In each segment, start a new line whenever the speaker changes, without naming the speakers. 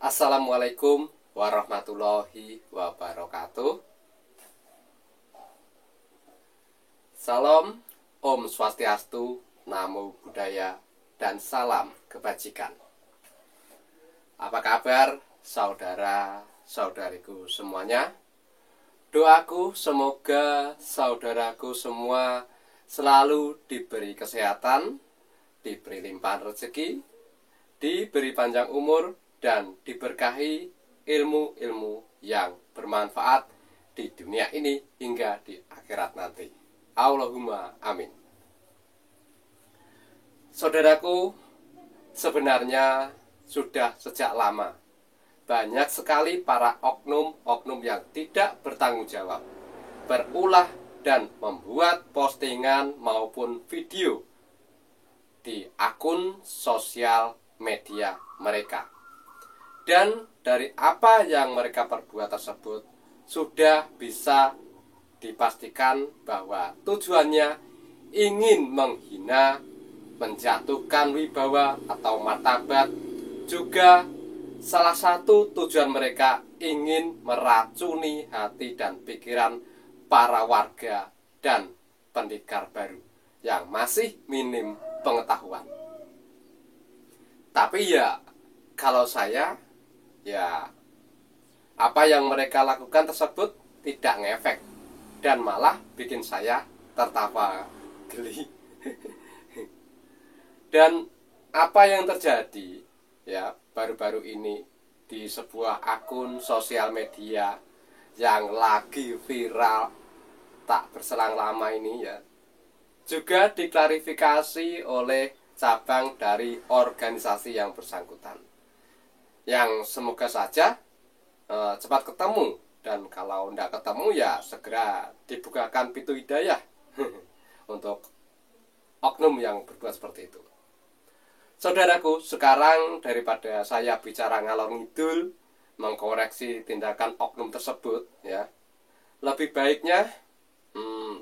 Assalamualaikum warahmatullahi wabarakatuh. Salam, Om Swastiastu, Namo Buddhaya, dan salam kebajikan. Apa kabar saudara-saudariku semuanya? Doaku semoga saudaraku semua selalu diberi kesehatan, diberi limpahan rezeki, diberi panjang umur, dan diberkahi ilmu-ilmu yang bermanfaat di dunia ini hingga di akhirat nanti. Allahumma amin. Saudaraku, sebenarnya sudah sejak lama banyak sekali para oknum-oknum yang tidak bertanggung jawab berulah dan membuat postingan maupun video di akun sosial media mereka. Dan dari apa yang mereka perbuat tersebut sudah bisa dipastikan bahwa tujuannya ingin menghina, menjatuhkan wibawa atau martabat. Juga salah satu tujuan mereka ingin meracuni hati dan pikiran para warga dan pendekar baru yang masih minim pengetahuan. Tapi ya, kalau saya, ya apa yang mereka lakukan tersebut tidak ngefek dan malah bikin saya tertawa geli. Dan apa yang terjadi ya baru-baru ini di sebuah akun sosial media yang lagi viral tak berselang lama ini ya, juga diklarifikasi oleh cabang dari organisasi yang bersangkutan, yang semoga saja cepat ketemu. Dan kalau tidak ketemu ya segera dibukakan pintu hidayah untuk oknum yang berbuat seperti itu. Saudaraku, sekarang daripada saya bicara ngalor ngidul mengkoreksi tindakan oknum tersebut ya, lebih baiknya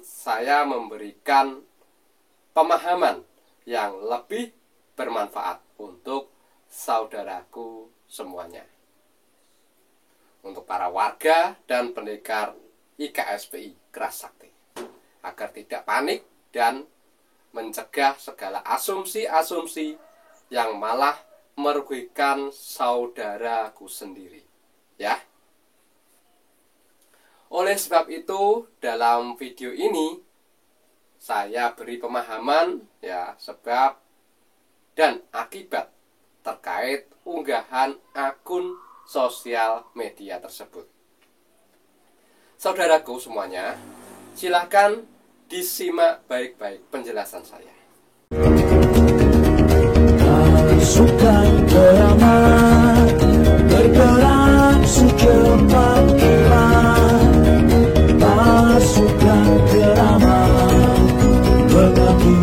saya memberikan pemahaman yang lebih bermanfaat untuk saudaraku semuanya, untuk para warga dan pendekar IKSPI Keras Sakti, agar tidak panik dan mencegah segala asumsi-asumsi yang malah merugikan saudaraku sendiri ya. Oleh sebab itu, dalam video ini saya beri pemahaman ya sebab dan akibat terkait unggahan akun sosial media tersebut. Saudaraku semuanya, silakan disimak baik-baik penjelasan saya.
Pasukan beramat, bergerak secepat kilat. Pasukan beramat, mengabdi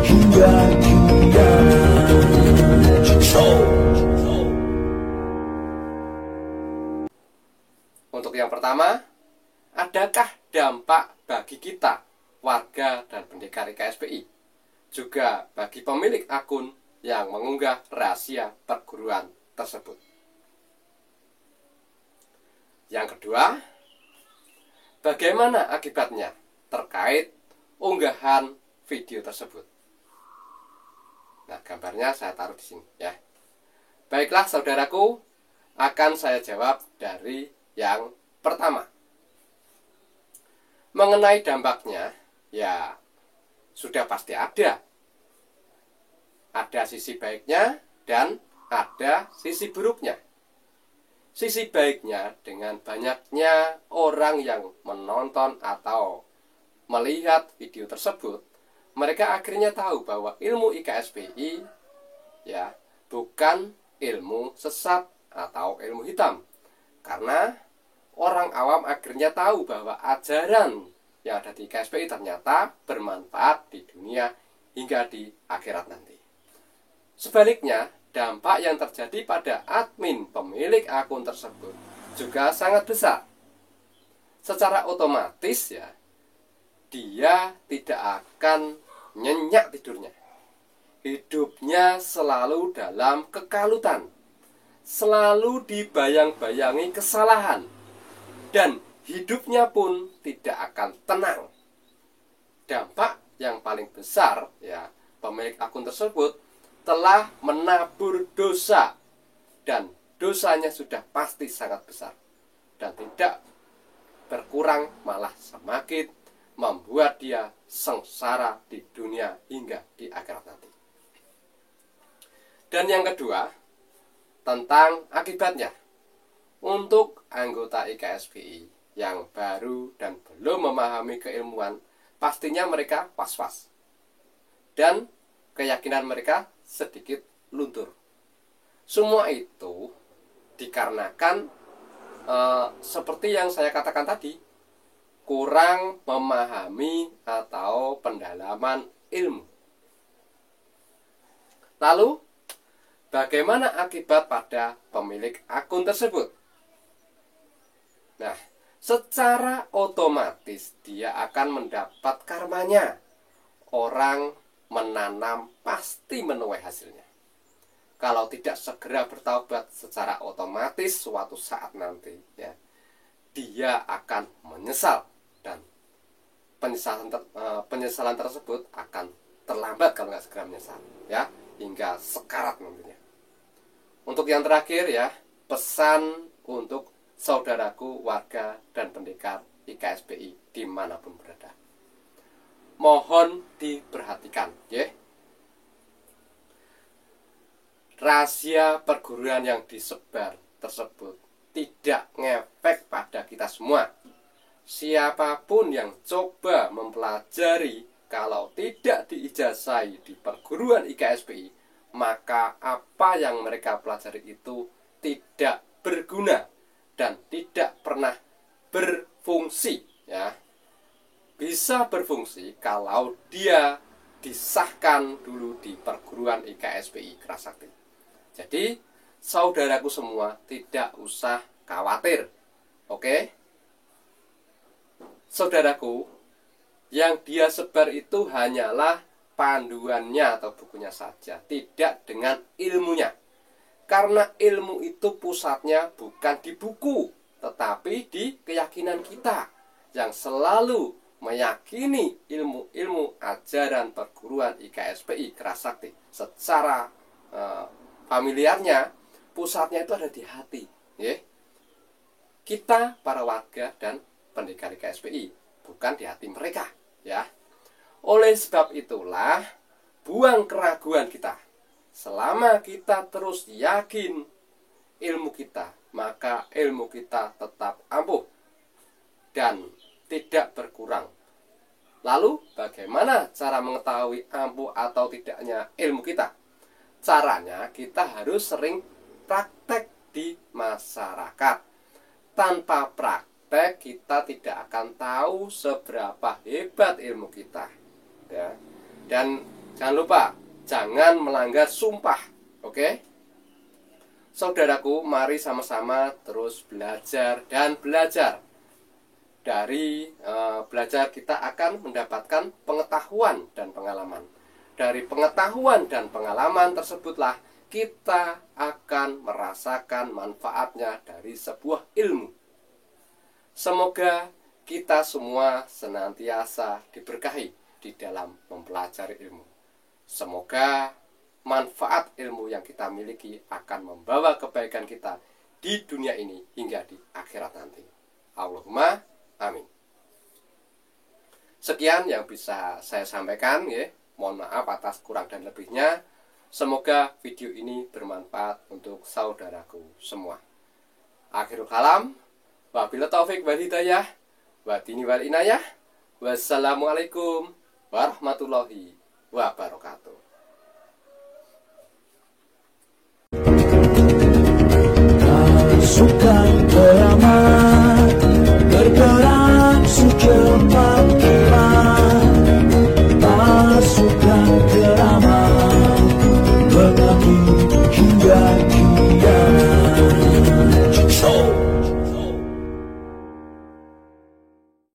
hingga kiamat.
Untuk yang pertama, adakah dampak bagi kita, warga dan pendekar IKSPI, juga bagi pemilik akun yang mengunggah rahasia perguruan tersebut? Yang kedua, bagaimana akibatnya terkait unggahan video tersebut? Nah, gambarnya saya taruh di sini ya. Baiklah saudaraku, akan saya jawab dari yang pertama. Mengenai dampaknya, ya sudah pasti ada. Ada sisi baiknya dan ada sisi buruknya. Sisi baiknya, dengan banyaknya orang yang menonton atau melihat video tersebut, mereka akhirnya tahu bahwa ilmu IKSPI ya bukan ilmu sesat atau ilmu hitam. Karena orang awam akhirnya tahu bahwa ajaran yang ada di IKSPI ternyata bermanfaat di dunia hingga di akhirat nanti. Sebaliknya, dampak yang terjadi pada admin pemilik akun tersebut juga sangat besar. Secara otomatis ya, dia tidak akan nyenyak tidurnya. Hidupnya selalu dalam kekalutan. selalu dibayang-bayangi kesalahan, dan hidupnya pun tidak akan tenang. Dampak yang paling besar, ya, pemilik akun tersebut telah menabur dosa, dan dosanya sudah pasti sangat besar dan tidak berkurang, malah semakin membuat dia sengsara di dunia hingga di akhirat nanti. Dan yang kedua, tentang akibatnya. Untuk anggota IKSPI yang baru dan belum memahami keilmuan, pastinya mereka was-was dan keyakinan mereka sedikit luntur. Semua itu dikarenakan seperti yang saya katakan tadi, kurang memahami atau pendalaman ilmu. Lalu, bagaimana akibat pada pemilik akun tersebut? Nah, secara otomatis dia akan mendapat karmanya. Orang menanam pasti menuai hasilnya. Kalau tidak segera bertaubat, secara otomatis suatu saat nanti, ya, dia akan menyesal, dan penyesalan tersebut akan terlambat kalau nggak segera menyesal, ya, hingga sekarat nantinya. Untuk yang terakhir, ya, pesan untuk saudaraku warga dan pendekar IKSPI dimanapun berada, mohon diperhatikan, ya. Rahasia perguruan yang disebar tersebut tidak ngefek pada kita semua. Siapapun yang coba mempelajari, kalau tidak diijazai di perguruan IKSPI, maka apa yang mereka pelajari itu tidak berguna dan tidak pernah berfungsi, ya. Bisa berfungsi kalau dia disahkan dulu di perguruan IKSPI Kerasakti. Jadi, saudaraku semua tidak usah khawatir. Oke? Saudaraku, yang dia sebar itu hanyalah panduannya atau bukunya saja, tidak dengan ilmunya. Karena ilmu itu pusatnya bukan di buku, tetapi di keyakinan kita yang selalu meyakini ilmu-ilmu ajaran perguruan IKSPI Kerasakti. Secara familiarnya, pusatnya itu ada di hati, ya. Kita para warga dan pendekar IKSPI, bukan di hati mereka, ya. Oleh sebab itulah, buang keraguan kita. Selama kita terus yakin ilmu kita, maka ilmu kita tetap ampuh dan tidak berkurang. Lalu bagaimana cara mengetahui ampuh atau tidaknya ilmu kita? Caranya kita harus sering praktek di masyarakat. Tanpa praktek kita tidak akan tahu seberapa hebat ilmu kita, ya. Dan jangan lupa, jangan melanggar sumpah, oke? Saudaraku, mari sama-sama terus belajar dan belajar. Dari belajar kita akan mendapatkan pengetahuan dan pengalaman. Dari pengetahuan dan pengalaman tersebutlah kita akan merasakan manfaatnya dari sebuah ilmu. Semoga kita semua senantiasa diberkahi di dalam mempelajari ilmu. Semoga manfaat ilmu yang kita miliki akan membawa kebaikan kita di dunia ini hingga di akhirat nanti. Allahumma amin. Sekian yang bisa saya sampaikan, ya. Mohon maaf atas kurang dan lebihnya. Semoga video ini bermanfaat untuk saudaraku semua. Akhirul kalam, wabillahi taufik wal hidayah, wa dini wal inayah. Wassalamualaikum warahmatullahi wabarakatuh.
Pasukan beramal